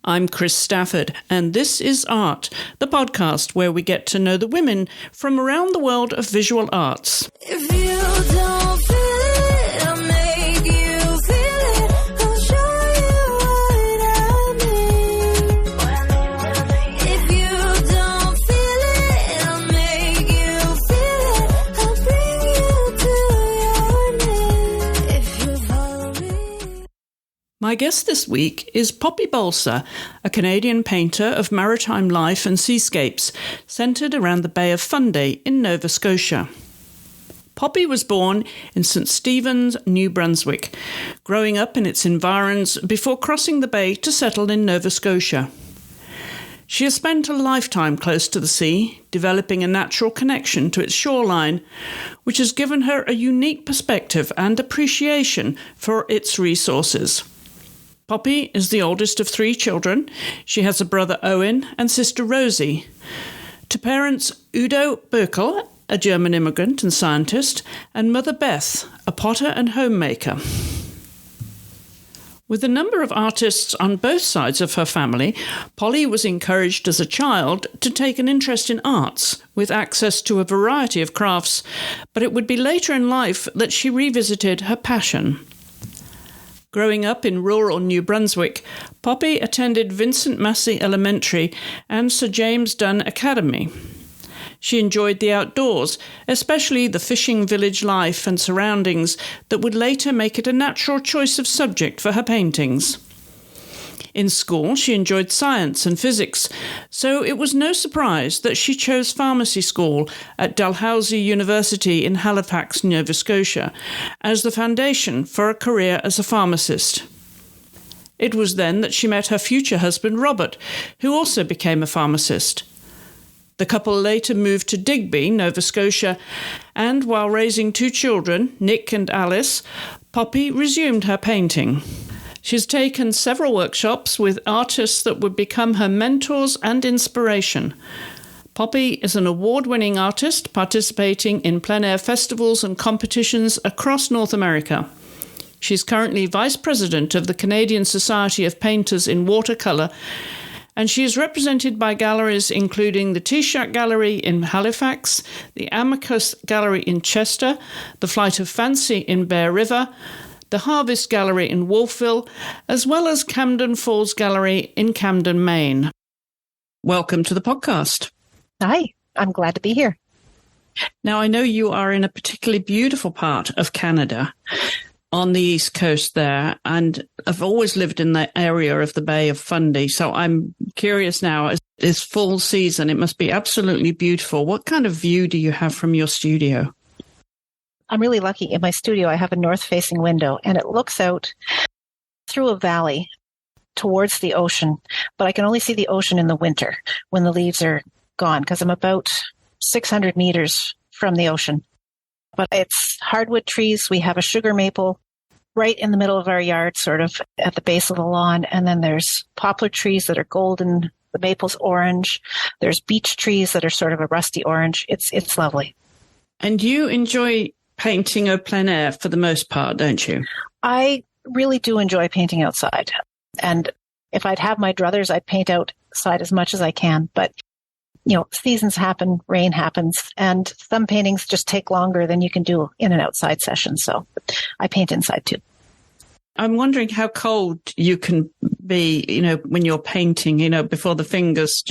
I'm Chris Stafford, and this is Art, the podcast where we get to know the women from around the world of visual arts. If you don't feel it, I'll make you feel it. I'll show you what I mean. If you don't feel it, I'll make you feel it. I'll bring you to your name. If you follow me. My guest this week is Poppy Balser, a Canadian painter of maritime life and seascapes, centred around the Bay of Fundy in Nova Scotia. Poppy was born in St. Stephen's, New Brunswick, growing up in its environs before crossing the bay to settle in Nova Scotia. She has spent a lifetime close to the sea, developing a natural connection to its shoreline, which has given her a unique perspective and appreciation for its resources. Poppy is the oldest of 3 children. She has a brother Owen and sister Rosie. To parents Udo Böckel, a German immigrant and scientist, and mother Beth, a potter and homemaker. With a number of artists on both sides of her family, Polly was encouraged as a child to take an interest in arts, with access to a variety of crafts, but it would be later in life that she revisited her passion. Growing up in rural New Brunswick, Poppy attended Vincent Massey Elementary and Sir James Dunn Academy. She enjoyed the outdoors, especially the fishing village life and surroundings that would later make it a natural choice of subject for her paintings. In school, she enjoyed science and physics, so it was no surprise that she chose pharmacy school at Dalhousie University in Halifax, Nova Scotia, as the foundation for a career as a pharmacist. It was then that she met her future husband, Robert, who also became a pharmacist. The couple later moved to Digby, Nova Scotia, and while raising 2 children, Nick and Alice, Poppy resumed her painting. She's taken several workshops with artists that would become her mentors and inspiration. Poppy is an award-winning artist participating in plein-air festivals and competitions across North America. She's currently Vice President of the Canadian Society of Painters in Watercolor, and she is represented by galleries including the T-Shack Gallery in Halifax, the Amicus Gallery in Chester, the Flight of Fancy in Bear River, the Harvest Gallery in Wolfville, as well as Camden Falls Gallery in Camden, Maine. Welcome to the podcast. Hi, I'm glad to be here. Now, I know you are in a particularly beautiful part of Canada, on the east coast there, and I've always lived in the area of the Bay of Fundy, so I'm curious now, it's fall season, it must be absolutely beautiful. What kind of view do you have from your studio? I'm really lucky. In my studio, I have a north-facing window, and it looks out through a valley towards the ocean, but I can only see the ocean in the winter when the leaves are gone, because I'm about 600 meters from the ocean. But it's hardwood trees. We have a sugar maple right in the middle of our yard, sort of at the base of the lawn, and then there's poplar trees that are golden, the maple's orange. There's beech trees that are sort of a rusty orange. It's lovely. And you enjoy painting au plein air for the most part, don't you? I really do enjoy painting outside. And if I'd have my druthers, I'd paint outside as much as I can. But, seasons happen, rain happens, and some paintings just take longer than you can do in an outside session. So I paint inside too. I'm wondering how cold you can be, when you're painting, before the fingers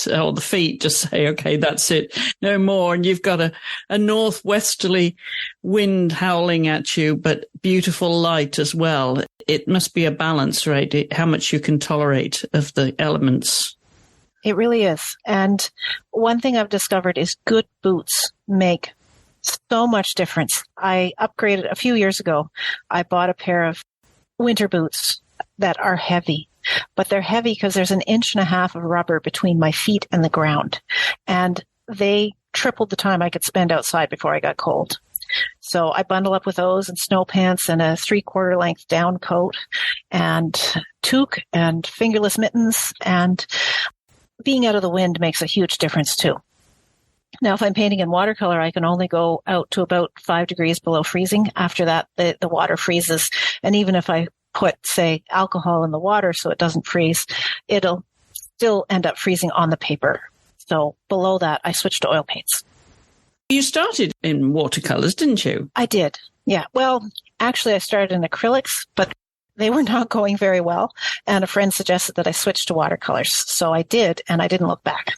or the feet just say, okay, that's it, no more. And you've got a northwesterly wind howling at you, but beautiful light as well. It must be a balance, right? How much you can tolerate of the elements. It really is. And one thing I've discovered is good boots make so much difference. I upgraded a few years ago. I bought a pair of winter boots that are heavy, but they're heavy because there's 1.5 inches of rubber between my feet and the ground. And they tripled the time I could spend outside before I got cold. So I bundle up with those and snow pants and a 3/4 length down coat and toque and fingerless mittens. And being out of the wind makes a huge difference too. Now, if I'm painting in watercolor, I can only go out to about 5 degrees below freezing. After that, the water freezes. And even if I put, say, alcohol in the water so it doesn't freeze, it'll still end up freezing on the paper. So below that, I switched to oil paints. You started in watercolors, didn't you? I did. Yeah. Well, actually, I started in acrylics, but they were not going very well. And a friend suggested that I switch to watercolors. So I did, and I didn't look back.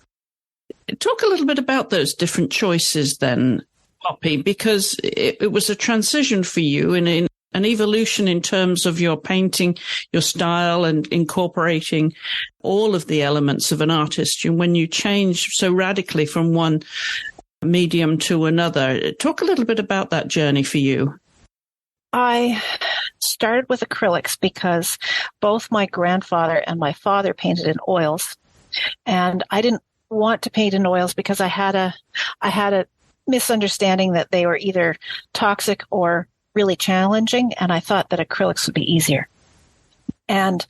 Talk a little bit about those different choices then, Poppy, because it was a transition for you and an evolution in terms of your painting, your style, and incorporating all of the elements of an artist. And when you change so radically from one medium to another, talk a little bit about that journey for you. I started with acrylics because both my grandfather and my father painted in oils, and I didn't want to paint in oils because I had a misunderstanding that they were either toxic or really challenging, and I thought that acrylics would be easier. And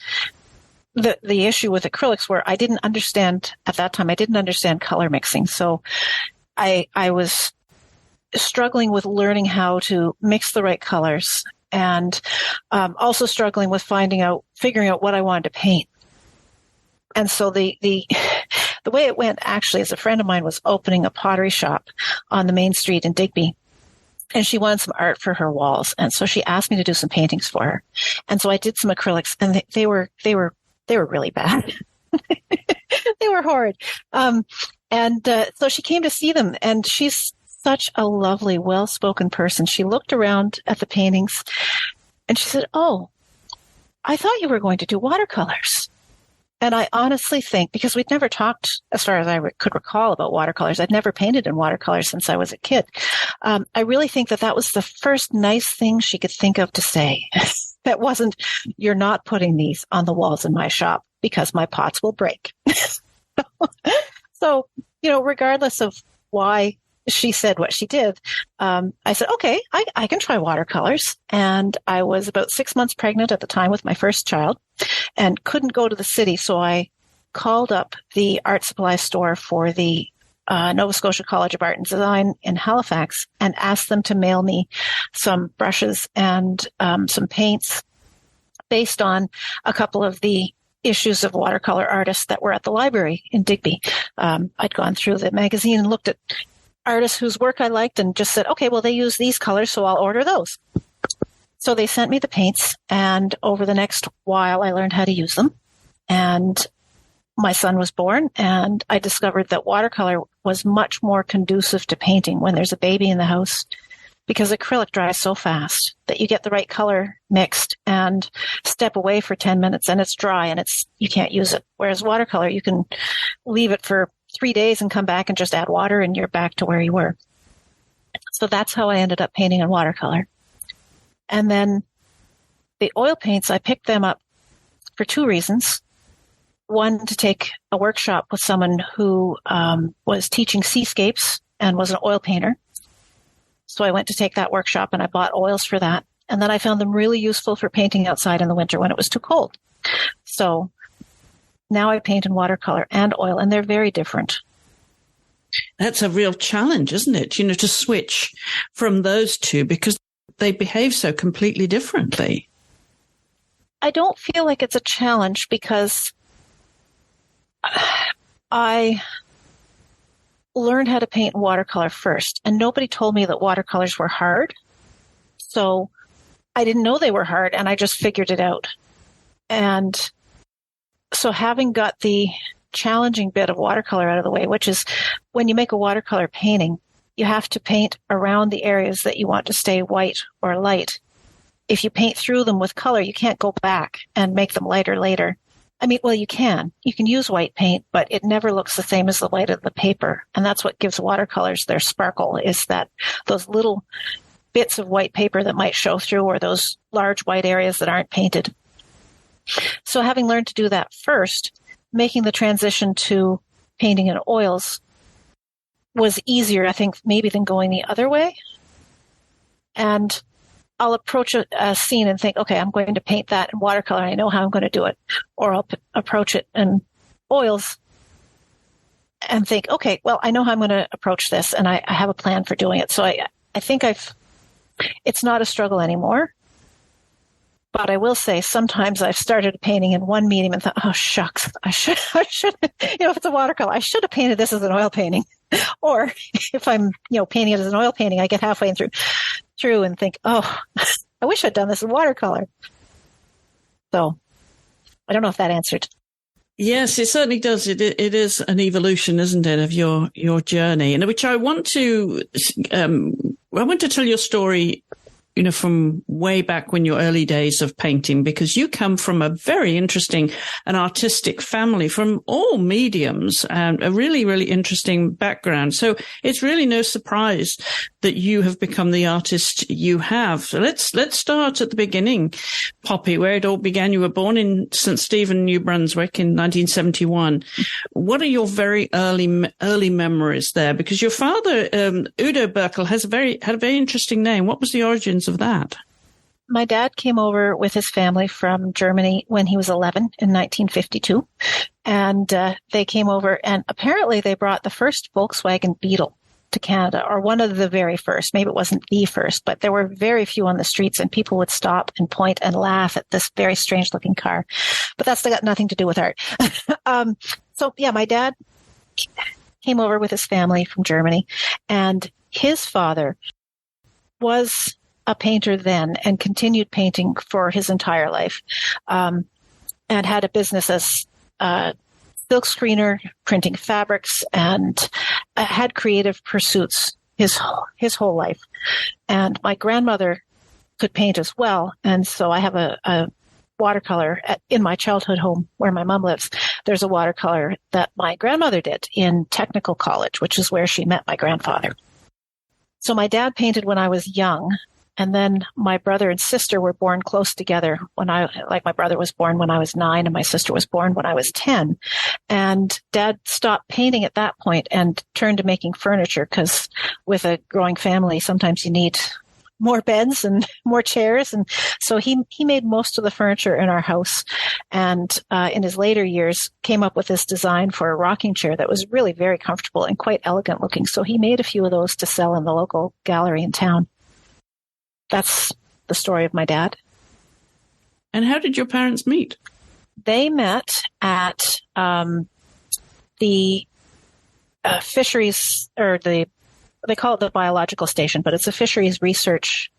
the issue with acrylics were I didn't understand at that time. I didn't understand color mixing, so I was struggling with learning how to mix the right colors, and also struggling with figuring out what I wanted to paint. And so the way it went actually is a friend of mine was opening a pottery shop on the main street in Digby, and she wanted some art for her walls. And so she asked me to do some paintings for her. And so I did some acrylics, and they were really bad. They were horrid. So she came to see them, and she's such a lovely, well-spoken person. She looked around at the paintings, and she said, "Oh, I thought you were going to do watercolors." And I honestly think, because we'd never talked, as far as I could recall, about watercolors, I'd never painted in watercolors since I was a kid. I really think that was the first nice thing she could think of to say. That wasn't, "You're not putting these on the walls in my shop because my pots will break." So, regardless of why she said what she did, I said, okay, I can try watercolors. And I was about 6 months pregnant at the time with my first child and couldn't go to the city. So I called up the art supply store for the Nova Scotia College of Art and Design in Halifax and asked them to mail me some brushes and some paints based on a couple of the issues of watercolor artists that were at the library in Digby. I'd gone through the magazine and looked at artists whose work I liked and just said, okay, well, they use these colors, so I'll order those. So they sent me the paints, and over the next while, I learned how to use them. And my son was born, and I discovered that watercolor was much more conducive to painting when there's a baby in the house, because acrylic dries so fast that you get the right color mixed and step away for 10 minutes and it's dry and you can't use it. Whereas watercolor, you can leave it for 3 days and come back and just add water and you're back to where you were. So that's how I ended up painting in watercolor. And then the oil paints, I picked them up for two reasons. One, to take a workshop with someone who was teaching seascapes and was an oil painter. So I went to take that workshop and I bought oils for that. And then I found them really useful for painting outside in the winter when it was too cold. So now I paint in watercolor and oil, and they're very different. That's a real challenge, isn't it? To switch from those two because they behave so completely differently. I don't feel like it's a challenge because I learned how to paint in watercolor first, and nobody told me that watercolors were hard. So I didn't know they were hard, and I just figured it out. And so having got the challenging bit of watercolor out of the way, which is when you make a watercolor painting, you have to paint around the areas that you want to stay white or light. If you paint through them with color, you can't go back and make them lighter later. I mean, well, you can. You can use white paint, but it never looks the same as the white of the paper. And that's what gives watercolors their sparkle, is that those little bits of white paper that might show through, or those large white areas that aren't painted. So having learned to do that first, making the transition to painting in oils was easier, I think, maybe than going the other way. And I'll approach a scene and think, okay, I'm going to paint that in watercolor. I know how I'm going to do it. Or I'll approach it in oils and think, okay, well, I know how I'm going to approach this, and I have a plan for doing it. So I think it's not a struggle anymore. But I will say sometimes I've started painting in one medium and thought, oh, shucks, I should, if it's a watercolor, I should have painted this as an oil painting. Or if I'm, painting it as an oil painting, I get halfway through and think, oh, I wish I'd done this in watercolor. So I don't know if that answered. Yes, it certainly does. It is an evolution, isn't it, of your journey, and which I want to tell your story, from way back when your early days of painting, because you come from a very interesting and artistic family from all mediums and a really, really interesting background. So it's really no surprise that you have become the artist you have. So let's start at the beginning, Poppy, where it all began. You were born in St. Stephen, New Brunswick in 1971. What are your very early memories there? Because your father, Udo Berkel, had a very interesting name. What was the origins of that? My dad came over with his family from Germany when he was 11 in 1952. And they came over, and apparently they brought the first Volkswagen Beetle to Canada, or one of the very first. Maybe it wasn't the first, but there were very few on the streets, and people would stop and point and laugh at this very strange looking car. But that's got nothing to do with art. My dad came over with his family from Germany, and his father was a painter then and continued painting for his entire life, and had a business as silk screener, printing fabrics, and had creative pursuits his whole life. And my grandmother could paint as well, and so I have a watercolor in my childhood home where my mom lives. There's a watercolor that my grandmother did in technical college, which is where she met my grandfather. So my dad painted when I was young. And then my brother and sister were born close together my brother was born when I was 9 and my sister was born when I was 10. And Dad stopped painting at that point and turned to making furniture, because with a growing family, sometimes you need more beds and more chairs. And so he made most of the furniture in our house. And in his later years came up with this design for a rocking chair that was really very comfortable and quite elegant looking. So he made a few of those to sell in the local gallery in town. That's the story of my dad. And how did your parents meet? They met at the fisheries, or they call it the biological station, but it's a fisheries research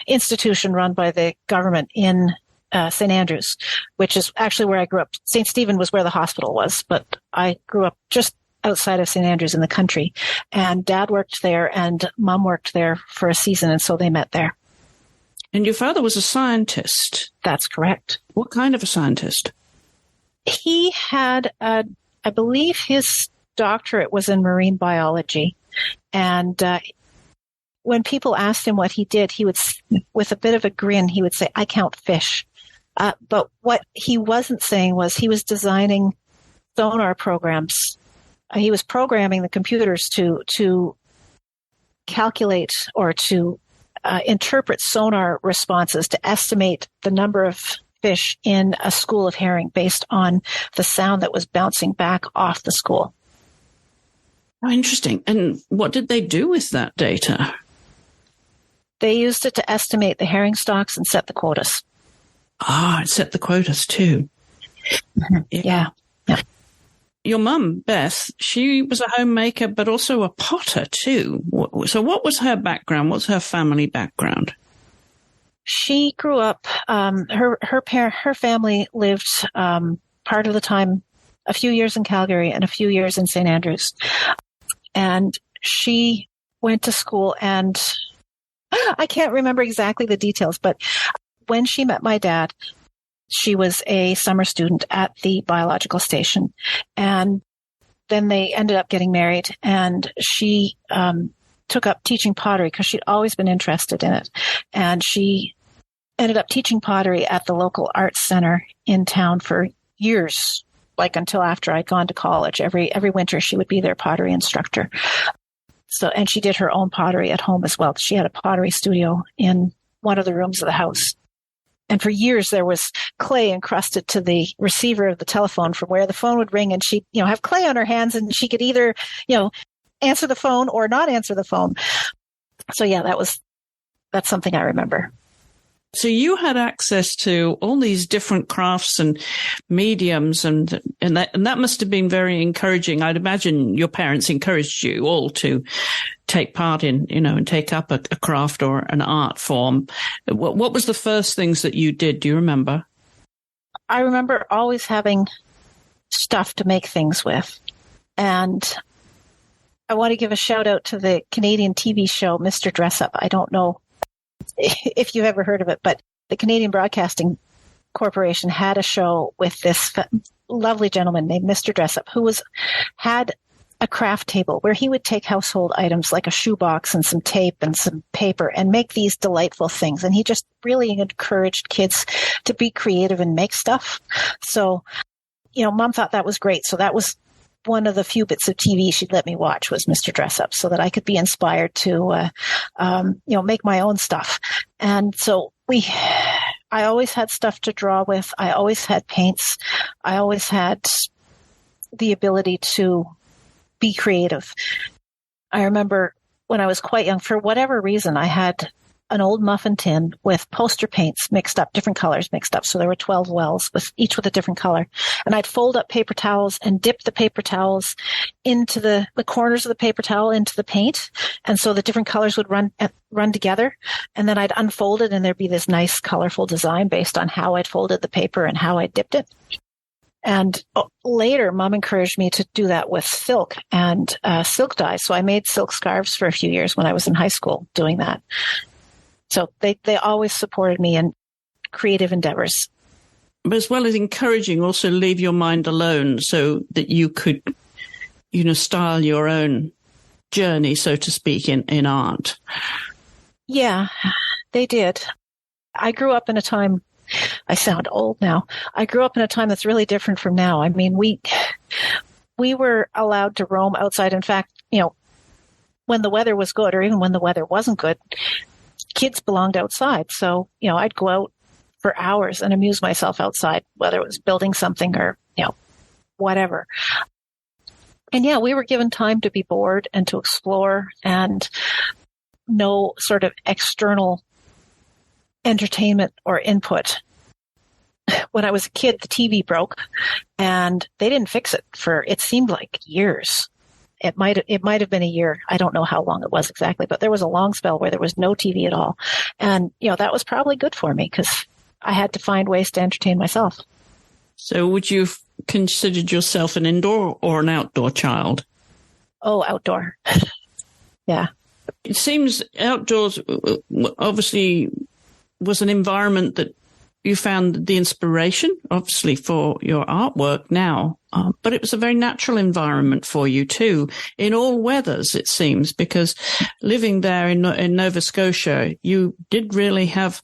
institution run by the government in St. Andrews, which is actually where I grew up. St. Stephen was where the hospital was, but I grew up just outside of St. Andrews in the country. And Dad worked there and Mom worked there for a season, and so they met there. And your father was a scientist? That's correct. What kind of a scientist? He had, I believe his doctorate was in marine biology. And when people asked him what he did, he would, with a bit of a grin, he would say, I count fish. But what he wasn't saying was he was designing sonar programs. He was programming the computers to calculate or to interpret sonar responses to estimate the number of fish in a school of herring based on the sound that was bouncing back off the school. Oh, interesting. And what did they do with that data? They used it to estimate the herring stocks and set the quotas. It set the quotas too. Yeah. Your mum, Beth, she was a homemaker, but also a potter too. So what was her background? What's her family background? She grew up, her family lived part of the time, a few years in Calgary and a few years in St. Andrews. And she went to school, and I can't remember exactly the details, but when she met my dad, she was a summer student at the biological station. And then they ended up getting married, and she took up teaching pottery because she'd always been interested in it. And she ended up teaching pottery at the local arts center in town for years, like until after I'd gone to college. Every winter she would be their pottery instructor. So, and she did her own pottery at home as well. She had a pottery studio in one of the rooms of the house. And for years there was clay encrusted to the receiver of the telephone from where the phone would ring, and she'd, have clay on her hands, and she could either, answer the phone or not answer the phone. So yeah, that's something I remember. So you had access to all these different crafts and mediums, and that must have been very encouraging. I'd imagine your parents encouraged you all to take part in, and take up a craft or an art form. What was the first things that you did? Do you remember? I remember always having stuff to make things with. And I want to give a shout out to the Canadian TV show, Mr. Dressup. I don't know if you've ever heard of it, but the Canadian Broadcasting Corporation had a show with this lovely gentleman named Mr. Dressup, who had a craft table where he would take household items like a shoebox and some tape and some paper and make these delightful things. And he just really encouraged kids to be creative and make stuff. So, Mom thought that was great. So that was one of the few bits of TV she'd let me watch was Mr. Dressup, so that I could be inspired to, make my own stuff. And so I always had stuff to draw with. I always had paints. I always had the ability to be creative. I remember when I was quite young, for whatever reason, I had an old muffin tin with poster paints mixed up, different colors mixed up. So there were 12 wells, each with a different color. And I'd fold up paper towels and dip the paper towels into the corners of the paper towel into the paint. And so the different colors would run together. And then I'd unfold it and there'd be this nice colorful design based on how I'd folded the paper and how I dipped it. And later, Mom encouraged me to do that with silk and silk dyes. So I made silk scarves for a few years when I was in high school doing that. So they always supported me in creative endeavors. But as well as encouraging, also leave your mind alone so that you could, style your own journey, so to speak, in art. Yeah, they did. I grew up in a time, I sound old now. I grew up in a time that's really different from now. I mean, we were allowed to roam outside. In fact, when the weather was good or even when the weather wasn't good, kids belonged outside. So, I'd go out for hours and amuse myself outside, whether it was building something or, whatever. And yeah, we were given time to be bored and to explore and no sort of external entertainment or input. When I was a kid, the TV broke and they didn't fix it for, it seemed like years. It might have been a year. I don't know how long it was exactly, but there was a long spell where there was no TV at all. And, that was probably good for me because I had to find ways to entertain myself. So would you have considered yourself an indoor or an outdoor child? Oh, outdoor. Yeah. It seems outdoors obviously was an environment that you found the inspiration, obviously, for your artwork now. But it was a very natural environment for you, too, in all weathers, it seems, because living there in Nova Scotia, you did really have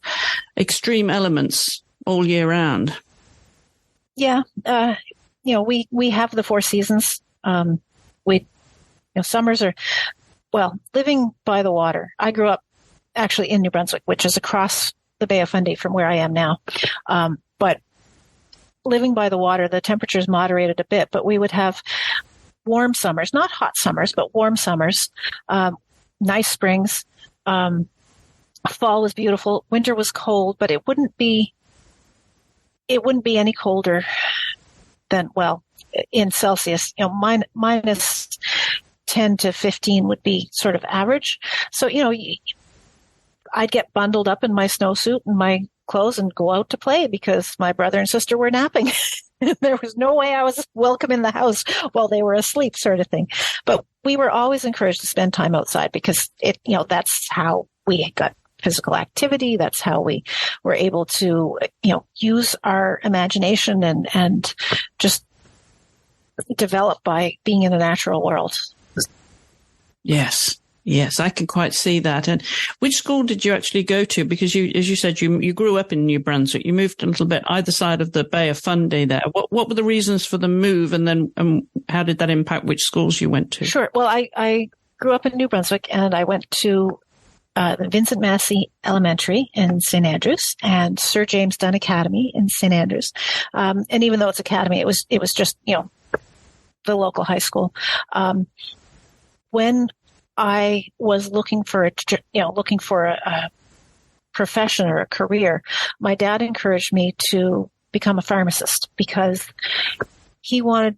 extreme elements all year round. Yeah. We have the 4 seasons. Summers are, living by the water. I grew up actually in New Brunswick, which is across the Bay of Fundy from where I am now. But living by the water, the temperatures moderated a bit, but we would have warm summers, not hot summers, but warm summers, nice springs. Fall was beautiful. Winter was cold, but it wouldn't be any colder than, in Celsius, minus 10 to 15 would be sort of average. So, I'd get bundled up in my snowsuit and my clothes and go out to play because my brother and sister were napping. There was no way I was welcome in the house while they were asleep, sort of thing. But we were always encouraged to spend time outside because that's how we got physical activity. That's how we were able to, use our imagination and just develop by being in the natural world. Yes, I can quite see that. And which school did you actually go to? Because as you said, you grew up in New Brunswick. You moved a little bit either side of the Bay of Fundy there. What were the reasons for the move? And then how did that impact which schools you went to? Sure. Well, I grew up in New Brunswick and I went to the Vincent Massey Elementary in St. Andrews and Sir James Dunn Academy in St. Andrews. And even though it's academy, it was just, the local high school. When I was looking for a profession or a career, my dad encouraged me to become a pharmacist because he wanted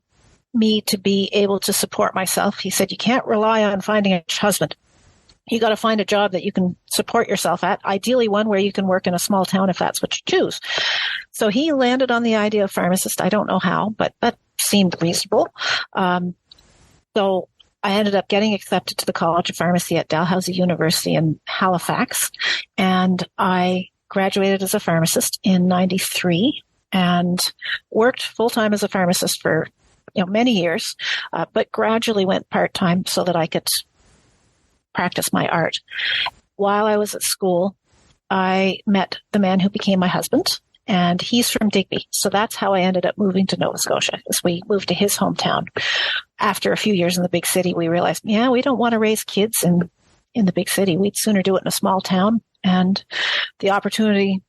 me to be able to support myself. He said, you can't rely on finding a husband. You got to find a job that you can support yourself at, ideally one where you can work in a small town if that's what you choose. So he landed on the idea of pharmacist. I don't know how, but that seemed reasonable. So I ended up getting accepted to the College of Pharmacy at Dalhousie University in Halifax, and I graduated as a pharmacist in 93 and worked full-time as a pharmacist for many years, but gradually went part-time so that I could practice my art. While I was at school, I met the man who became my husband, and he's from Digby. So that's how I ended up moving to Nova Scotia, as we moved to his hometown. After a few years in the big city, we realized, we don't want to raise kids in the big city. We'd sooner do it in a small town. And the opportunity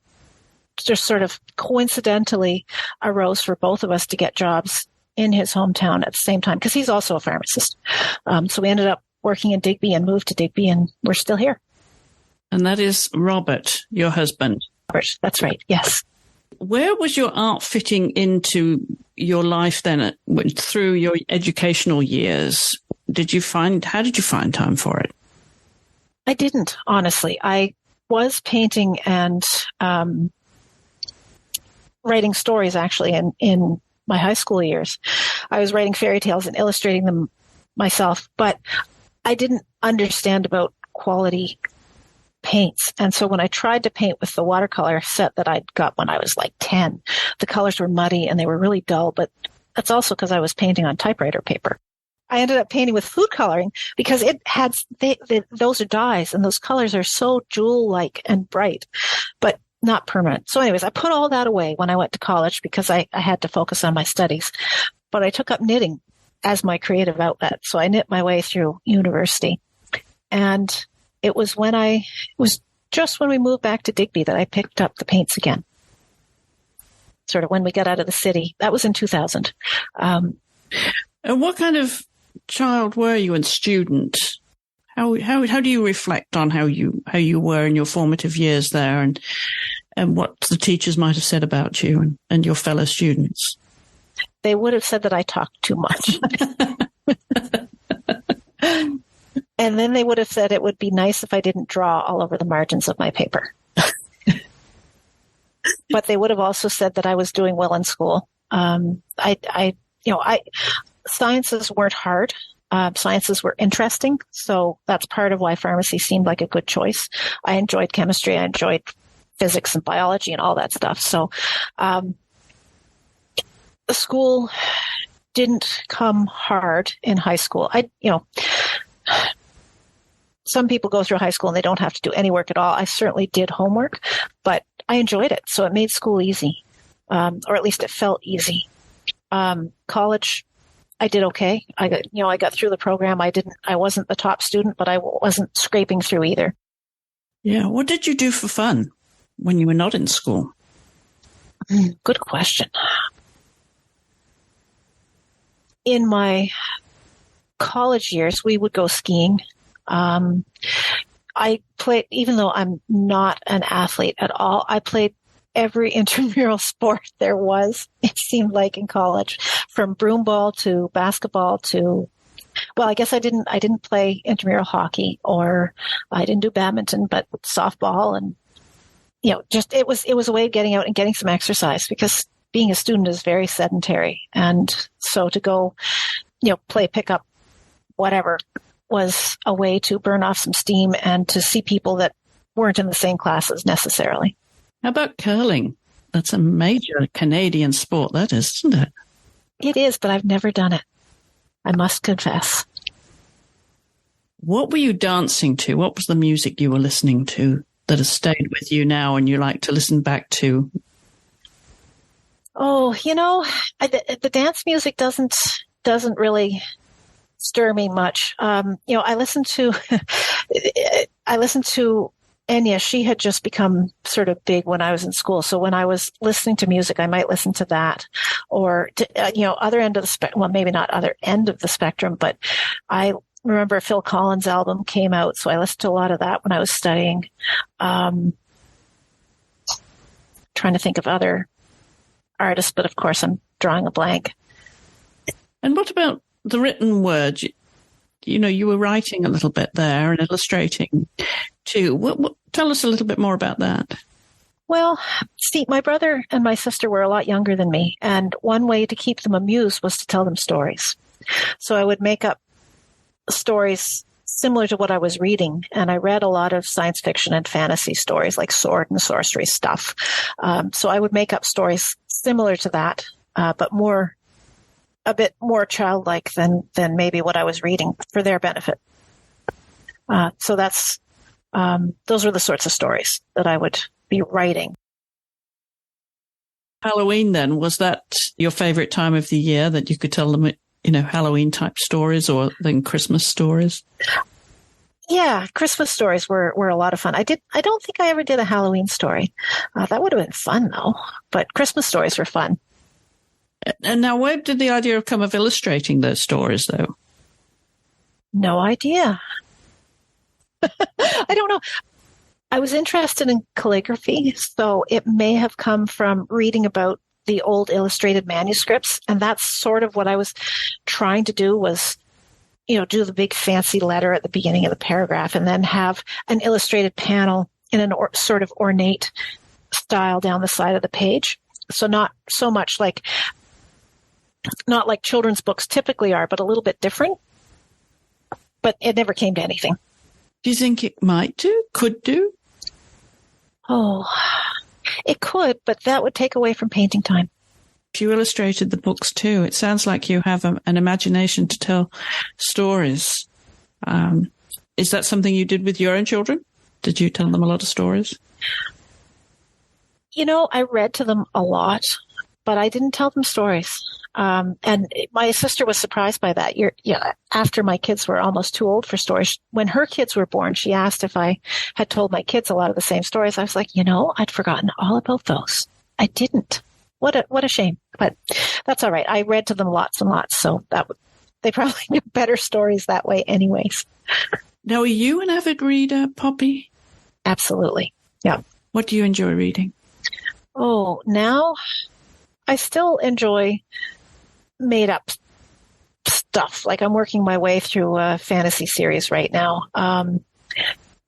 just sort of coincidentally arose for both of us to get jobs in his hometown at the same time, because he's also a pharmacist. So we ended up working in Digby and moved to Digby, and we're still here. And that is Robert, your husband. Robert, that's right, yes. Where was your art fitting into your life then through your educational years? How did you find time for it? I didn't, honestly. I was painting and writing stories, actually, in my high school years. I was writing fairy tales and illustrating them myself, but I didn't understand about quality paints. And so when I tried to paint with the watercolor set that I'd got when I was like 10, the colors were muddy and they were really dull, but that's also because I was painting on typewriter paper. I ended up painting with food coloring because it had, those are dyes and those colors are so jewel-like and bright, but not permanent. So anyways, I put all that away when I went to college because I had to focus on my studies. But I took up knitting as my creative outlet. So I knit my way through university. And it was just when we moved back to Digby that I picked up the paints again. Sort of when we got out of the city. That was in 2000. And what kind of child were you and student? How do you reflect on how you were in your formative years there, and what the teachers might have said about you and your fellow students? They would have said that I talked too much. And then they would have said it would be nice if I didn't draw all over the margins of my paper. But they would have also said that I was doing well in school. Sciences weren't hard. Sciences were interesting. So that's part of why pharmacy seemed like a good choice. I enjoyed chemistry. I enjoyed physics and biology and all that stuff. So, the school didn't come hard in high school. Some people go through high school and they don't have to do any work at all. I certainly did homework, but I enjoyed it. So it made school easy, or at least it felt easy. College, I did okay. I got through the program. I wasn't the top student, but I wasn't scraping through either. Yeah. What did you do for fun when you were not in school? Good question. In my college years, we would go skiing. I played, even though I'm not an athlete at all, I played every intramural sport there was, it seemed like, in college, from broomball to basketball to, well, I guess I didn't play intramural hockey, or I didn't do badminton, but softball, and, it was a way of getting out and getting some exercise, because being a student is very sedentary. And so to go, play pickup, whatever, was a way to burn off some steam and to see people that weren't in the same classes necessarily. How about curling? That's a major Canadian sport, that is, isn't it? It is, but I've never done it. I must confess. What were you dancing to? What was the music you were listening to that has stayed with you now and you like to listen back to? Oh, the dance music doesn't really stir me much. I listened to Enya. She had just become sort of big when I was in school. So when I was listening to music, I might listen to that, or other end of the spectrum. Well, maybe not other end of the spectrum, but I remember Phil Collins' album came out, so I listened to a lot of that when I was studying. trying to think of other artists, but of course I'm drawing a blank. And what about the written word? You were writing a little bit there and illustrating too. Tell us a little bit more about that. Well, see, my brother and my sister were a lot younger than me, and one way to keep them amused was to tell them stories. So I would make up stories similar to what I was reading, and I read a lot of science fiction and fantasy stories, like sword and sorcery stuff. So I would make up stories similar to that, but a bit more childlike than maybe what I was reading for their benefit. So those were the sorts of stories that I would be writing. Halloween, then, was that your favorite time of the year that you could tell them, Halloween type stories, or then Christmas stories? Yeah, Christmas stories were a lot of fun. I don't think I ever did a Halloween story. That would have been fun though, but Christmas stories were fun. And now, where did the idea come of illustrating those stories, though? No idea. I don't know. I was interested in calligraphy, so it may have come from reading about the old illustrated manuscripts, and that's sort of what I was trying to do was, do the big fancy letter at the beginning of the paragraph and then have an illustrated panel in an sort of ornate style down the side of the page. So not so much not like children's books typically are, but a little bit different. But it never came to anything. Do you think it could do? Oh, it could, but that would take away from painting time. You illustrated the books too. It sounds like you have an imagination to tell stories. Is that something you did with your own children? Did you tell them a lot of stories? I read to them a lot, but I didn't tell them stories. And my sister was surprised by that. After my kids were almost too old for stories, when her kids were born, she asked if I had told my kids a lot of the same stories. I was like, I'd forgotten all about those. I didn't. What a shame. But that's all right. I read to them lots and lots, so they probably knew better stories that way anyways. Now, are you an avid reader, Poppy? Absolutely. Yeah. What do you enjoy reading? Oh, now I still enjoy made up stuff. Like I'm working my way through a fantasy series right now.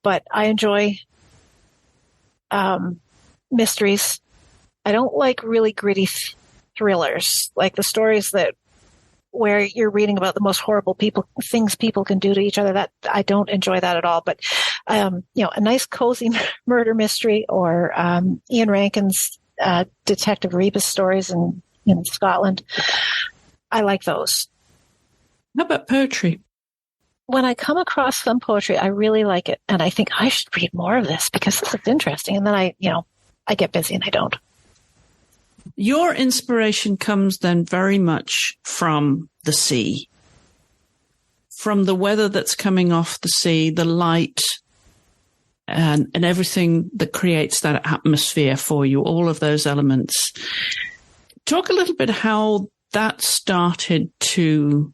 But I enjoy mysteries. I don't like really gritty thrillers, like the stories where you're reading about the most horrible things people can do to each other. That I don't enjoy that at all. But a nice cozy murder mystery, or Ian Rankin's Detective Rebus stories in Scotland. I like those. How about poetry? When I come across some poetry, I really like it, and I think I should read more of this because this is interesting. And then I get busy and I don't. Your inspiration comes then very much from the sea, from the weather that's coming off the sea, the light, and everything that creates that atmosphere for you, all of those elements. Talk a little bit how that started to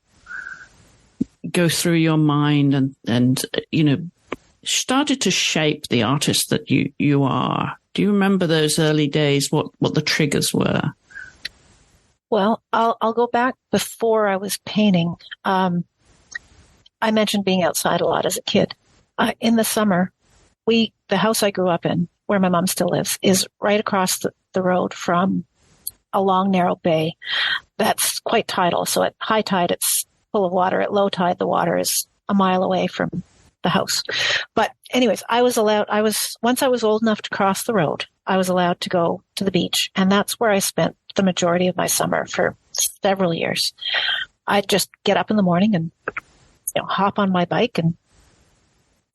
go through your mind and started to shape the artist that you are. Do you remember those early days, what the triggers were? Well, I'll go back before I was painting. I mentioned being outside a lot as a kid. In the summer, the house I grew up in, where my mom still lives, is right across the road from a long, narrow bay that's quite tidal. So at high tide, it's full of water. At low tide, the water is a mile away from the house. But anyways, once I was old enough to cross the road, I was allowed to go to the beach. And that's where I spent the majority of my summer for several years. I'd just get up in the morning and hop on my bike. And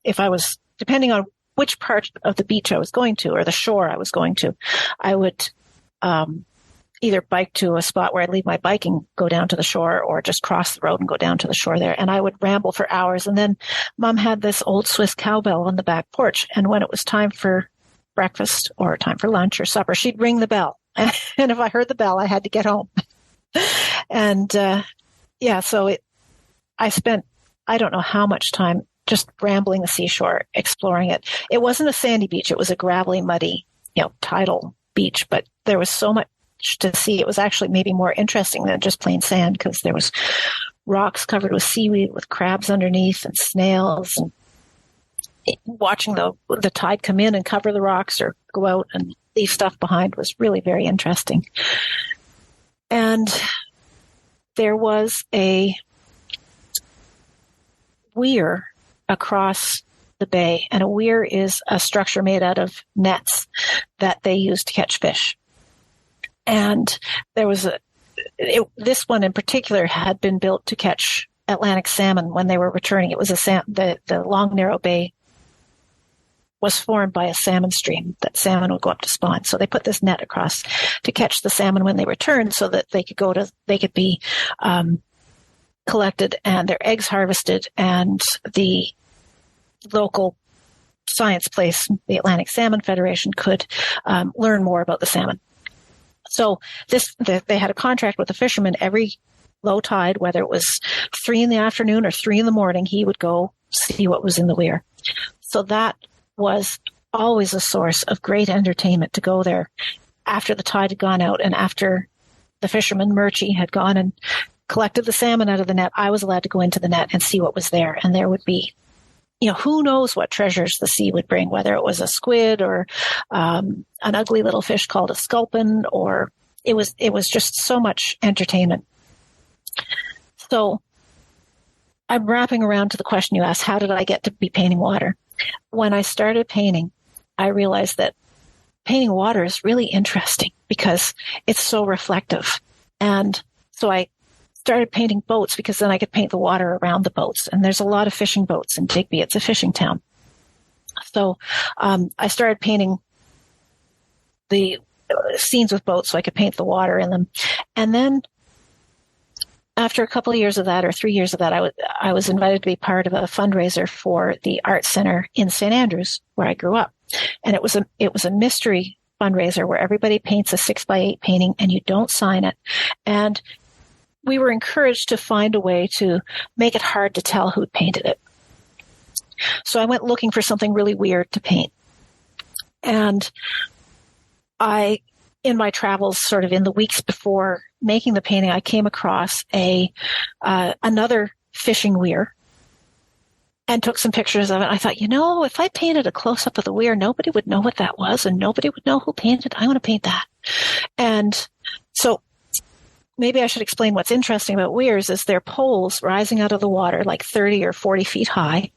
if I was, depending on which part of the beach I was going to or the shore I was going to, I would either bike to a spot where I'd leave my bike and go down to the shore, or just cross the road and go down to the shore there. And I would ramble for hours. And then Mom had this old Swiss cowbell on the back porch. And when it was time for breakfast or time for lunch or supper, she'd ring the bell. And if I heard the bell, I had to get home. And so I spent, I don't know how much time just rambling the seashore, exploring it. It wasn't a sandy beach. It was a gravelly, muddy, tidal beach, but there was so much to see. It was actually maybe more interesting than just plain sand, because there was rocks covered with seaweed with crabs underneath and snails, and watching the tide come in and cover the rocks or go out and leave stuff behind was really very interesting. And there was a weir across the bay, and a weir is a structure made out of nets that they use to catch fish. And there was this one in particular had been built to catch Atlantic salmon when they were returning. It was the long narrow bay was formed by a salmon stream that salmon would go up to spawn. So they put this net across to catch the salmon when they returned, so that they could be collected and their eggs harvested, and the local science place, the Atlantic Salmon Federation, could learn more about the salmon. So they had a contract with the fishermen. Every low tide, whether it was 3 p.m. or 3 a.m, he would go see what was in the weir. So that was always a source of great entertainment, to go there after the tide had gone out and after the fisherman, Murchie, had gone and collected the salmon out of the net. I was allowed to go into the net and see what was there. And there would be, who knows what treasures the sea would bring, whether it was a squid or an ugly little fish called a sculpin, or it was just so much entertainment. So I'm wrapping around to the question you asked, how did I get to be painting water? When I started painting, I realized that painting water is really interesting because it's so reflective. And so I started painting boats, because then I could paint the water around the boats. And there's a lot of fishing boats in Digby. It's a fishing town. So I started painting the scenes with boats so I could paint the water in them. And then after a couple of years of that, or 3 years of that, I was invited to be part of a fundraiser for the Art Center in St. Andrews, where I grew up. And it was a mystery fundraiser where everybody paints a 6x8 painting and you don't sign it. And we were encouraged to find a way to make it hard to tell who'd painted it. So I went looking for something really weird to paint. And in my travels, sort of in the weeks before making the painting, I came across another fishing weir and took some pictures of it. I thought, if I painted a close-up of the weir, nobody would know what that was, and nobody would know who painted it. I want to paint that. And so maybe I should explain what's interesting about weirs is they're poles rising out of the water, like 30 or 40 feet high,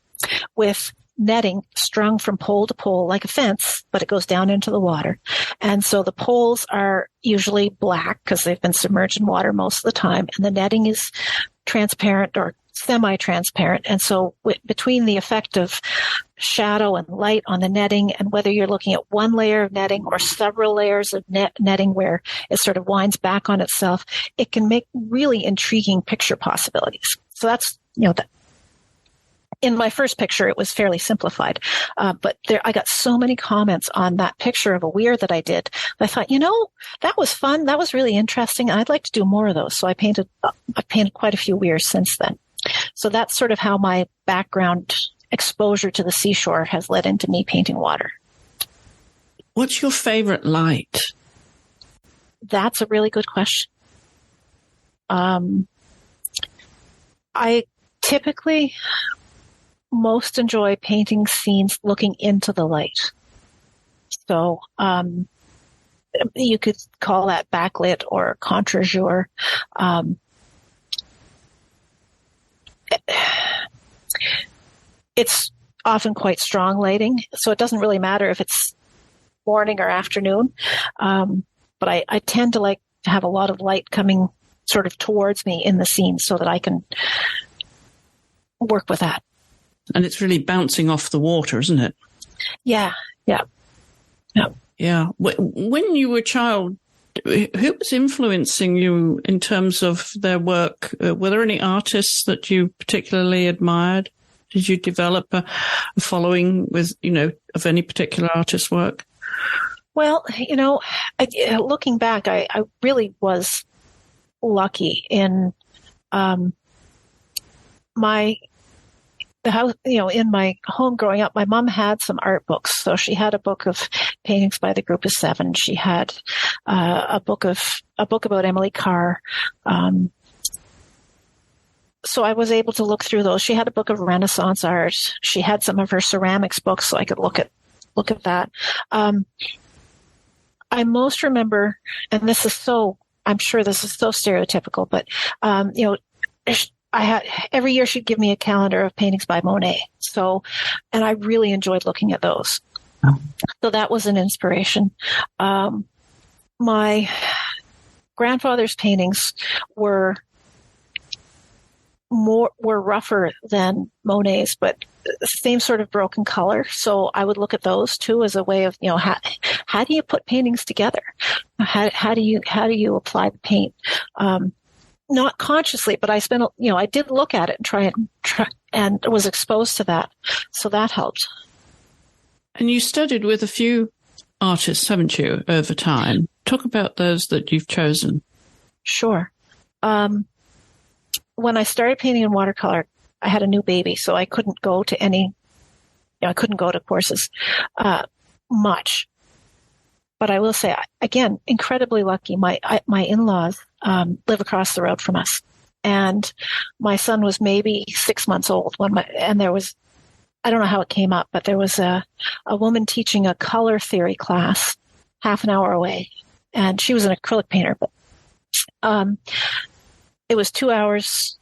with netting strung from pole to pole like a fence, but it goes down into the water. And so the poles are usually black because they've been submerged in water most of the time, and the netting is transparent or semi-transparent. And so between the effect of shadow and light on the netting, and whether you're looking at one layer of netting or several layers of netting where it sort of winds back on itself, it can make really intriguing picture possibilities. So that's, in my first picture, it was fairly simplified. But I got so many comments on that picture of a weir that I did. I thought, that was fun. That was really interesting. I'd like to do more of those. So I've painted quite a few weirs since then. So that's sort of how my background exposure to the seashore has led into me painting water. What's your favorite light? That's a really good question. I typically most enjoy painting scenes looking into the light. So you could call that backlit or contre-jour. It's often quite strong lighting, so it doesn't really matter if it's morning or afternoon. But I tend to like to have a lot of light coming sort of towards me in the scene so that I can work with that. And it's really bouncing off the water, isn't it? Yeah. When you were a child, who was influencing you in terms of their work? Were there any artists that you particularly admired? Did you develop a following with, of any particular artist's work? Well, looking back, I really was lucky in my the house, in my home growing up, my mom had some art books. So she had a book of paintings by the Group of Seven. She had a book about Emily Carr. So I was able to look through those. She had a book of Renaissance art. She had some of her ceramics books, so I could look at that. I most remember, and I'm sure this is so stereotypical, but I had every year she'd give me a calendar of paintings by Monet. So, and I really enjoyed looking at those. So that was an inspiration. My grandfather's paintings were rougher than Monet's, but same sort of broken color. So I would look at those too as a way of, how do you put paintings together? How do you apply the paint? Not consciously, but I did look at it and try and was exposed to that. So that helped. And you studied with a few artists, haven't you, over time? Talk about those that you've chosen. Sure. When I started painting in watercolor, I had a new baby, so I couldn't go to I couldn't go to courses much. But I will say, again, incredibly lucky. My in-laws live across the road from us, and my son was maybe 6 months old and there was, I don't know how it came up, but there was a woman teaching a color theory class half an hour away, and she was an acrylic painter, but it was 2 hours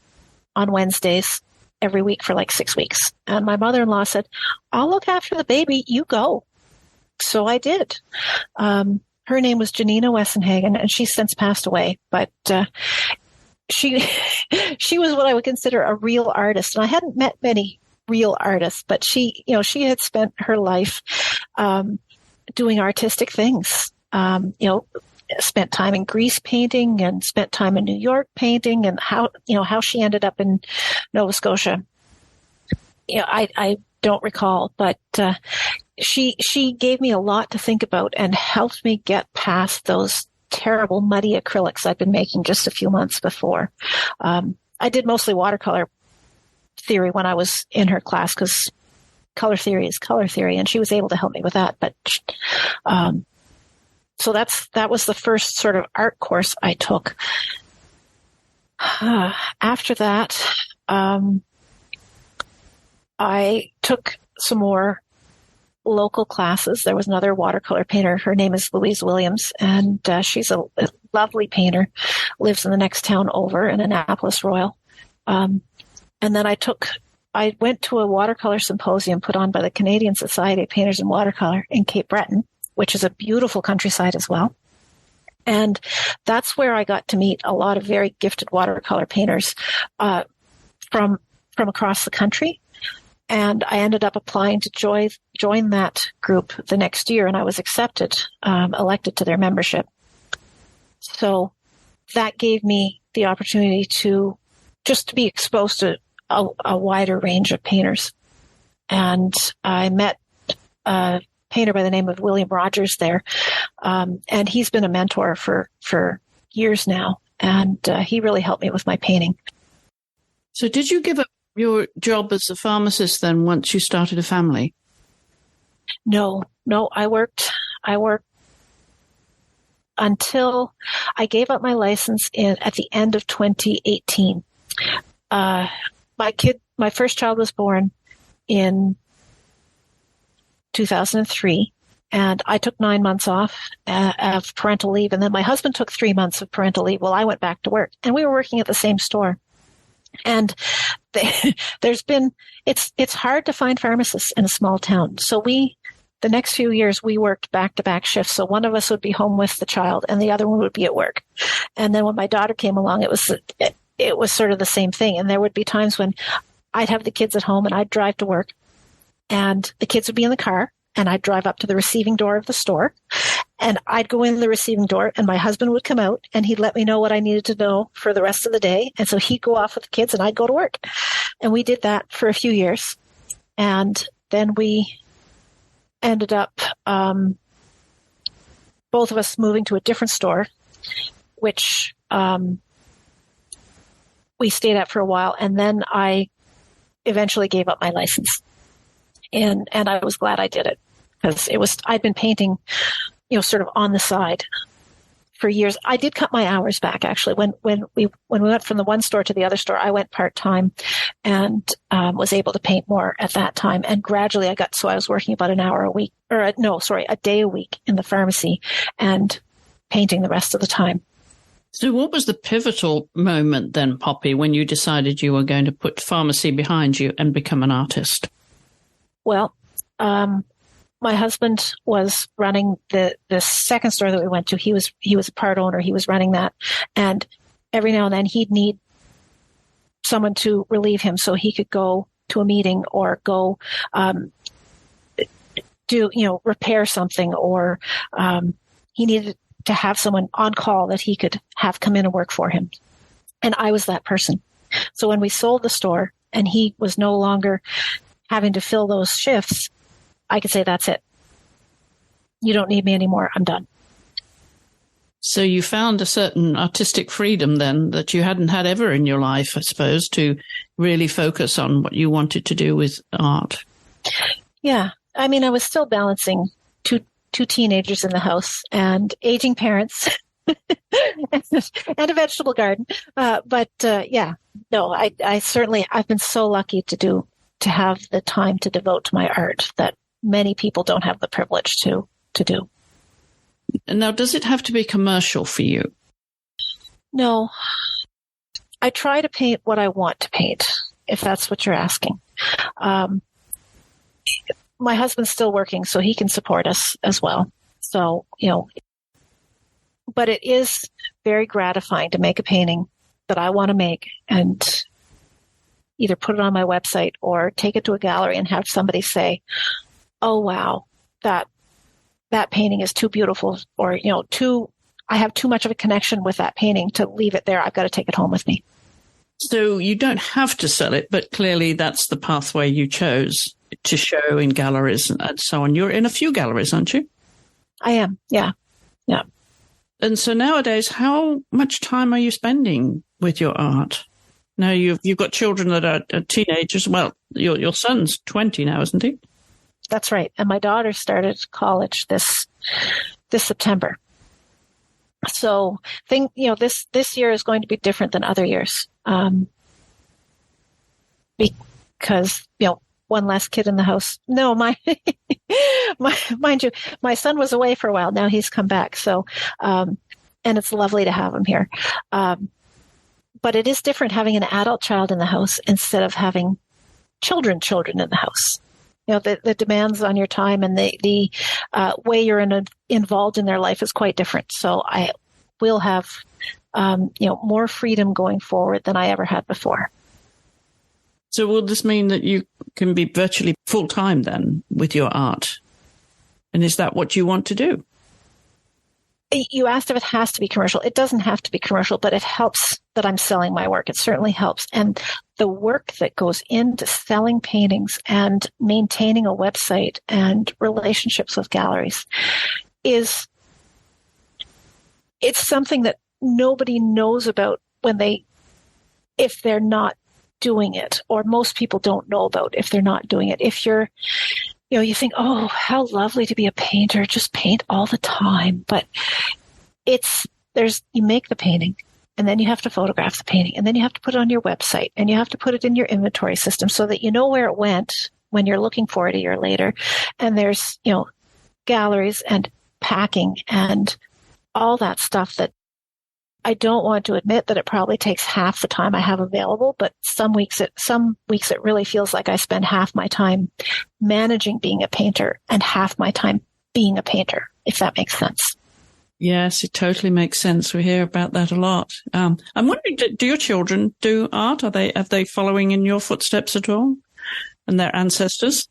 on Wednesdays every week for like 6 weeks. And my mother-in-law said, I'll look after the baby, you go. So I did. Her name was Janina Wessenhagen, and she's since passed away, but she was what I would consider a real artist. And I hadn't met many real artists, but she had spent her life doing artistic things. Spent time in Greece painting and spent time in New York painting, and how she ended up in Nova Scotia. I don't recall, but she gave me a lot to think about and helped me get past those terrible muddy acrylics I'd been making just a few months before. I did mostly watercolor theory when I was in her class, because color theory is color theory, and she was able to help me with that. But so that was the first sort of art course I took. After that, I took some more local classes. There was another watercolor painter. Her name is Louise Williams, and she's a lovely painter, lives in the next town over in Annapolis Royal. And then I went to a watercolor symposium put on by the Canadian Society of Painters in Watercolor in Cape Breton, which is a beautiful countryside as well. And that's where I got to meet a lot of very gifted watercolor painters from across the country. And I ended up applying to join that group the next year, and I was elected to their membership. So that gave me the opportunity to be exposed to a wider range of painters. And I met a painter by the name of William Rogers there, and he's been a mentor for years now, and he really helped me with my painting. So did you give up your job as a pharmacist then once you started a family? No, I worked until I gave up my license at the end of 2018. My first child was born in 2003, and I took 9 months off of parental leave, and then my husband took 3 months of parental leave while I went back to work, and we were working at the same store. And it's hard to find pharmacists in a small town. So the next few years, we worked back-to-back shifts. So one of us would be home with the child and the other one would be at work. And then when my daughter came along, it was sort of the same thing. And there would be times when I'd have the kids at home and I'd drive to work, and the kids would be in the car, and I'd drive up to the receiving door of the store, and I'd go in the receiving door, and my husband would come out, and he'd let me know what I needed to know for the rest of the day. And so he'd go off with the kids, and I'd go to work. And we did that for a few years. And then we ended up, both of us moving to a different store, which we stayed at for a while. And then I eventually gave up my license. And I was glad I did it, because I'd been painting, sort of on the side for years. I did cut my hours back, actually. When we went from the one store to the other store, I went part-time and was able to paint more at that time. And gradually I was working about an hour a week, a day a week in the pharmacy and painting the rest of the time. So what was the pivotal moment then, Poppy, when you decided you were going to put pharmacy behind you and become an artist? Well, my husband was running the second store that we went to. He was a part owner. He was running that. And every now and then he'd need someone to relieve him so he could go to a meeting or go repair something, or he needed to have someone on call that he could have come in and work for him. And I was that person. So when we sold the store and he was no longer having to fill those shifts, I could say, that's it. You don't need me anymore. I'm done. So you found a certain artistic freedom then that you hadn't had ever in your life, I suppose, to really focus on what you wanted to do with art. Yeah. I mean, I was still balancing two teenagers in the house and aging parents and a vegetable garden. I've been so lucky to have the time to devote to my art that many people don't have the privilege to do. And now, does it have to be commercial for you? No. I try to paint what I want to paint, if that's what you're asking. My husband's still working, so he can support us as well. So, but it is very gratifying to make a painting that I want to make and either put it on my website or take it to a gallery and have somebody say, oh, wow, that painting is too beautiful, or, I have too much of a connection with that painting to leave it there. I've got to take it home with me. So you don't have to sell it, but clearly that's the pathway you chose to show in galleries and so on. You're in a few galleries, aren't you? I am, yeah. Yeah. And so nowadays, how much time are you spending with your art? Now you've got children that are teenagers. Well, your son's 20 now, isn't he? That's right. And my daughter started college this September. So this year is going to be different than other years. Because, one less kid in the house. No, mind you, my son was away for a while. Now he's come back. So, and it's lovely to have him here. But it is different having an adult child in the house instead of having children in the house. The demands on your time and the way you're involved in their life is quite different. So I will have, more freedom going forward than I ever had before. So will this mean that you can be virtually full-time then with your art? And is that what you want to do? You asked if it has to be commercial. It doesn't have to be commercial, but it helps that I'm selling my work. It certainly helps. And the work that goes into selling paintings and maintaining a website and relationships with galleries it's something that nobody knows about if they're not doing it, or most people don't know about if they're not doing it. If you're, you think, oh, how lovely to be a painter, just paint all the time. But you make the painting, and then you have to photograph the painting, and then you have to put it on your website, and you have to put it in your inventory system so that you know where it went when you're looking for it a year later. And there's, galleries and packing and all that stuff that I don't want to admit that it probably takes half the time I have available, but some weeks it really feels like I spend half my time managing being a painter and half my time being a painter, if that makes sense. Yes, it totally makes sense. We hear about that a lot. I'm wondering, do your children do art? Are they following in your footsteps at all, and their ancestors?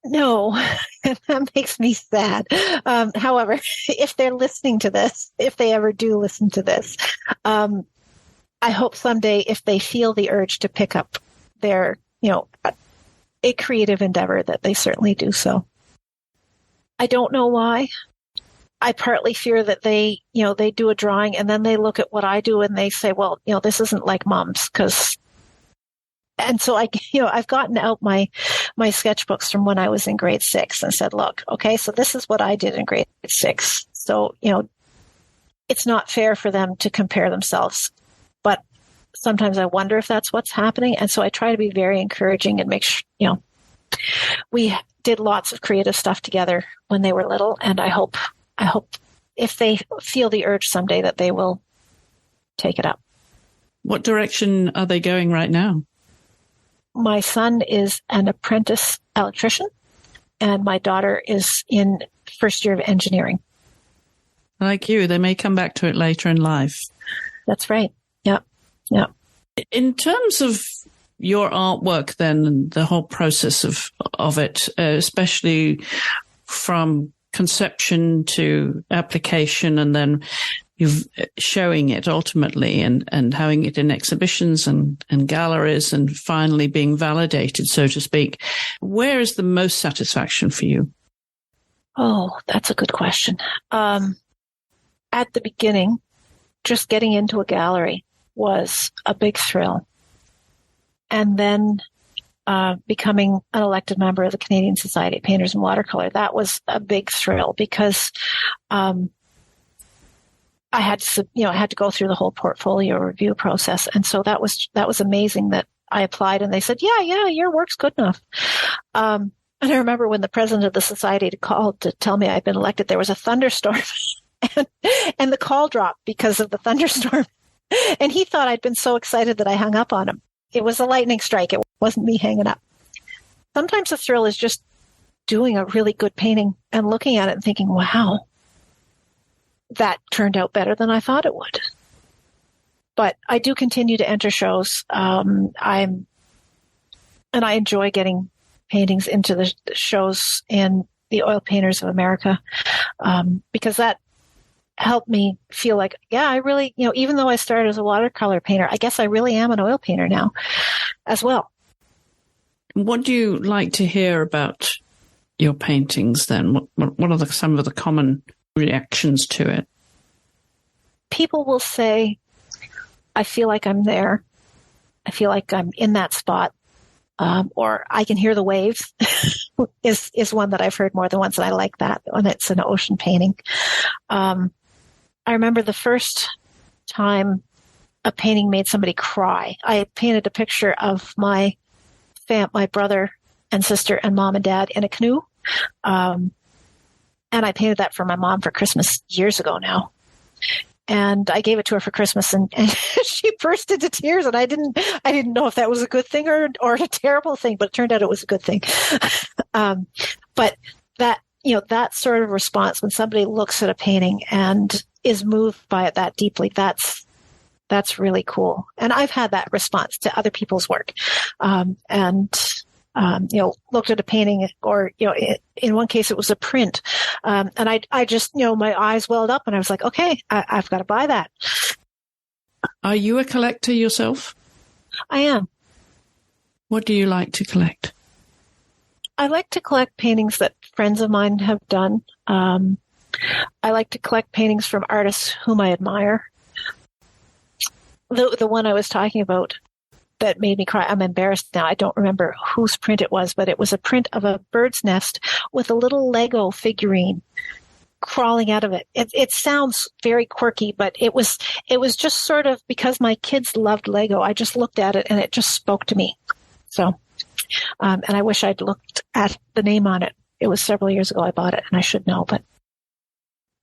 No, that makes me sad. However, if they're listening to this, if they ever do listen to this, I hope someday if they feel the urge to pick up their, a creative endeavor, that they certainly do so. I don't know why. I partly fear that they do a drawing and then they look at what I do and they say, well, this isn't like Mom's, because and so I've gotten out my sketchbooks from when I was in grade 6 and said, look, okay, so this is what I did in grade 6. So, it's not fair for them to compare themselves, but sometimes I wonder if that's what's happening. And so I try to be very encouraging and make sure, we did lots of creative stuff together when they were little. And I hope if they feel the urge someday that they will take it up. What direction are they going right now? My son is an apprentice electrician, and my daughter is in first year of engineering. Like you, they may come back to it later in life. That's right. Yeah. Yeah. In terms of your artwork then, and the whole process of it, especially from conception to application, and then you've showing it ultimately and having it in exhibitions and galleries and finally being validated, so to speak, where is the most satisfaction for you? Oh, that's a good question. At the beginning, just getting into a gallery was a big thrill. And then becoming an elected member of the Canadian Society of Painters and Watercolor, that was a big thrill because I had to go through the whole portfolio review process. And so that was amazing that I applied and they said, yeah, your work's good enough. And I remember when the president of the society called to tell me I'd been elected, there was a thunderstorm. And the call dropped because of the thunderstorm. And he thought I'd been so excited that I hung up on him. It was a lightning strike. It wasn't me hanging up. Sometimes the thrill is just doing a really good painting and looking at it and thinking, wow, that turned out better than I thought it would. But I do continue to enter shows. And I enjoy getting paintings into the shows in the Oil Painters of America, because that helped me feel like, yeah, I really, even though I started as a watercolor painter, I guess I really am an oil painter now as well. What do you like to hear about your paintings then? What are some of the common reactions to it? People will say, I feel like I'm there. I feel like I'm in that spot. Or I can hear the waves is one that I've heard more than once, and I like that when it's an ocean painting. I remember the first time a painting made somebody cry. I painted a picture of my brother and sister and mom and dad in a canoe. And I painted that for my mom for Christmas years ago now. And I gave it to her for Christmas, and she burst into tears. And I didn't know if that was a good thing or a terrible thing, but it turned out it was a good thing. But that sort of response when somebody looks at a painting and is moved by it that deeply, that's really cool. And I've had that response to other people's work, looked at a painting, or in one case it was a print, and I just my eyes welled up, and I was like, okay, I've got to buy that. Are you a collector yourself? I am. What do you like to collect? I like to collect paintings that friends of mine have done. I like to collect paintings from artists whom I admire. The one I was talking about that made me cry, I'm embarrassed now. I don't remember whose print it was, but it was a print of a bird's nest with a little Lego figurine crawling out of it. It sounds very quirky, but it was just sort of, because my kids loved Lego, I just looked at it and it just spoke to me. So, and I wish I'd looked at the name on it. It was several years ago I bought it, and I should know, but.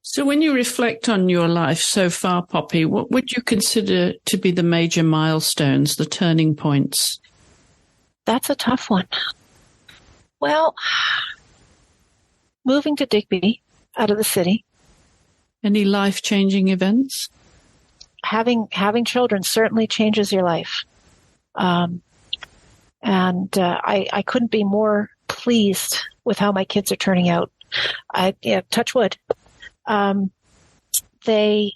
So when you reflect on your life so far, Poppy, what would you consider to be the major milestones, the turning points? That's a tough one. Well, moving to Digby out of the city. Any life-changing events? Having children certainly changes your life. I couldn't be more pleased with how my kids are turning out. Touch wood. They're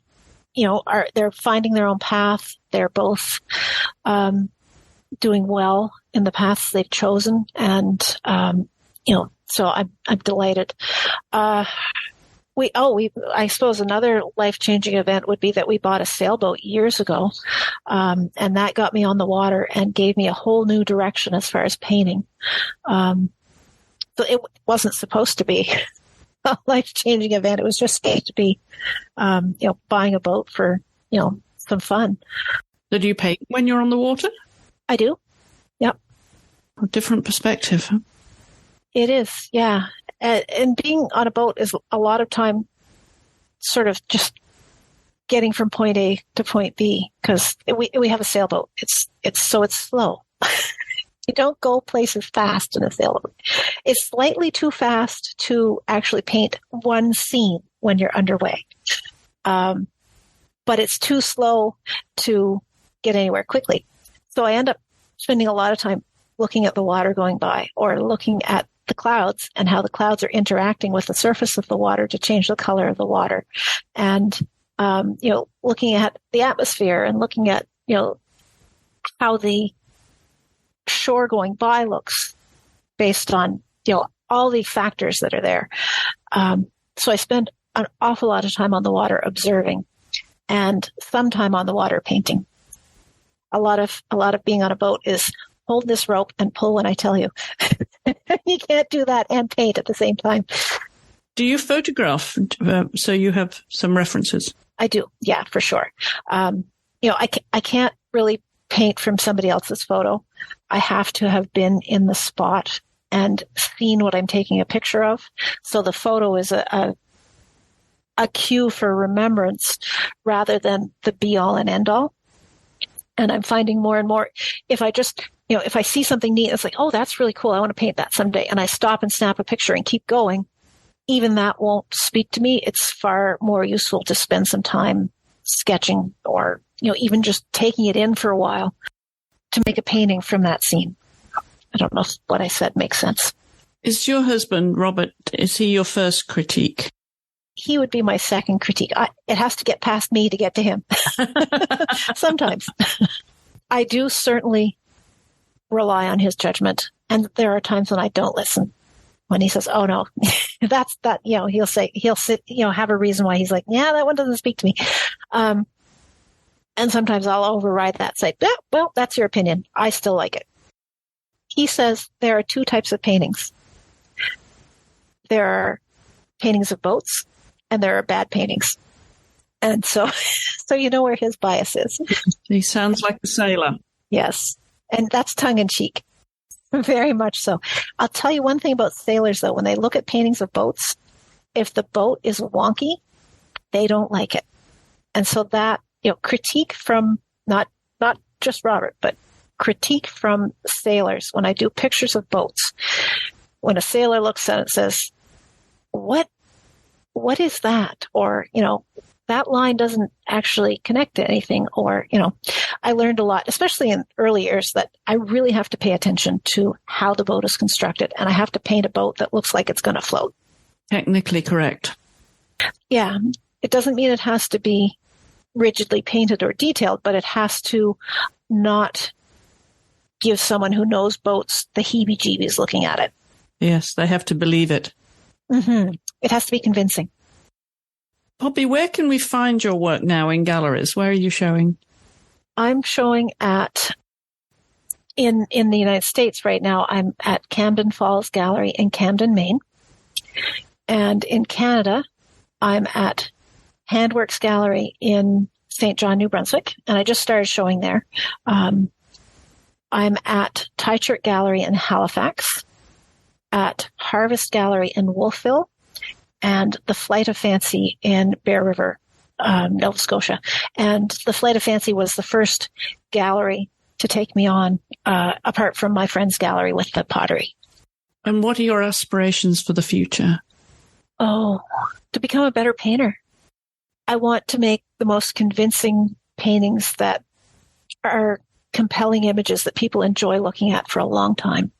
finding their own path. They're both doing well in the paths they've chosen, and so I'm delighted. I suppose another life-changing event would be that we bought a sailboat years ago. And that got me on the water and gave me a whole new direction as far as painting. So it wasn't supposed to be a life-changing event. It was just supposed to be, buying a boat for, some fun. So do you paint when you're on the water? I do. Yep. A different perspective. Huh? It is, yeah. And being on a boat is a lot of time sort of just getting from point A to point B, because we have a sailboat. It's slow. You don't go places fast in a sailboat. It's slightly too fast to actually paint one scene when you're underway. But it's too slow to get anywhere quickly. So I end up spending a lot of time looking at the water going by, or looking at the clouds and how the clouds are interacting with the surface of the water to change the color of the water. And, looking at the atmosphere and looking at, how the shore going by looks based on, all the factors that are there. So I spend an awful lot of time on the water observing, and some time on the water painting. A lot of being on a boat is hold this rope and pull when I tell you. You can't do that and paint at the same time. Do you photograph so you have some references? I do. Yeah, for sure. I can't really paint from somebody else's photo. I have to have been in the spot and seen what I'm taking a picture of. So the photo is a cue for remembrance rather than the be all and end all. And I'm finding more and more, if I just, if I see something neat, it's like, oh, that's really cool. I want to paint that someday. And I stop and snap a picture and keep going. Even that won't speak to me. It's far more useful to spend some time sketching, or, even just taking it in for a while to make a painting from that scene. I don't know if what I said makes sense. Is your husband, Robert, is he your first critique? He would be my second critique. It has to get past me to get to him. Sometimes. I do certainly rely on his judgment. And there are times when I don't listen. When he says, oh no, that's that, he'll sit, have a reason why he's like, yeah, that one doesn't speak to me. And sometimes I'll override that, say, yeah, well, that's your opinion. I still like it. He says there are two types of paintings. There are paintings of boats, and there are bad paintings. And so you know where his bias is. He sounds like a sailor. Yes. And that's tongue in cheek. Very much so. I'll tell you one thing about sailors, though. When they look at paintings of boats, if the boat is wonky, they don't like it. And so that, critique from not just Robert, but critique from sailors. When I do pictures of boats, when a sailor looks at it and says, what is that? Or, that line doesn't actually connect to anything. Or, I learned a lot, especially in early years, that I really have to pay attention to how the boat is constructed. And I have to paint a boat that looks like it's going to float. Technically correct. Yeah. It doesn't mean it has to be rigidly painted or detailed, but it has to not give someone who knows boats the heebie-jeebies looking at it. Yes, they have to believe it. Mm-hmm. It has to be convincing. Poppy, where can we find your work now in galleries? Where are you showing? I'm showing in the United States right now. I'm at Camden Falls Gallery in Camden, Maine. And in Canada, I'm at Handworks Gallery in St. John, New Brunswick. And I just started showing there. I'm at Teichert Gallery in Halifax, at Harvest Gallery in Wolfville, and the Flight of Fancy in Bear River, Nova Scotia. And the Flight of Fancy was the first gallery to take me on, apart from my friend's gallery with the pottery. And what are your aspirations for the future? Oh, to become a better painter. I want to make the most convincing paintings that are compelling images that people enjoy looking at for a long time.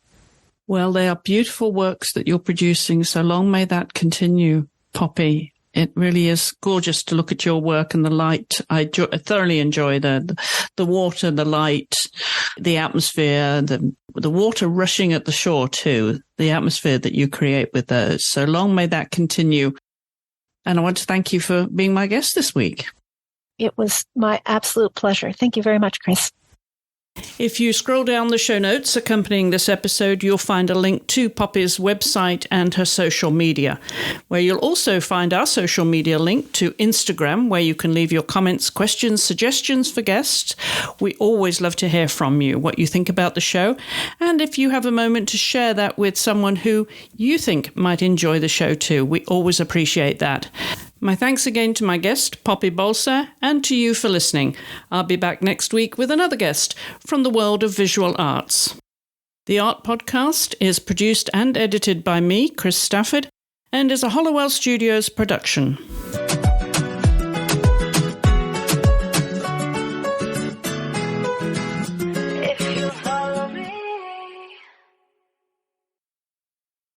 Well, they are beautiful works that you're producing, so long may that continue, Poppy. It really is gorgeous to look at your work and the light. I thoroughly enjoy the water, the light, the atmosphere, the water rushing at the shore too, the atmosphere that you create with those. So long may that continue. And I want to thank you for being my guest this week. It was my absolute pleasure. Thank you very much, Chris. If you scroll down the show notes accompanying this episode, you'll find a link to Poppy's website and her social media, where you'll also find our social media link to Instagram, where you can leave your comments, questions, suggestions for guests. We always love to hear from you, what you think about the show, and if you have a moment to share that with someone who you think might enjoy the show too. We always appreciate that. My thanks again to my guest, Poppy Balser, and to you for listening. I'll be back next week with another guest from the world of visual arts. The Art Podcast is produced and edited by me, Chris Stafford, and is a Hollowell Studios production.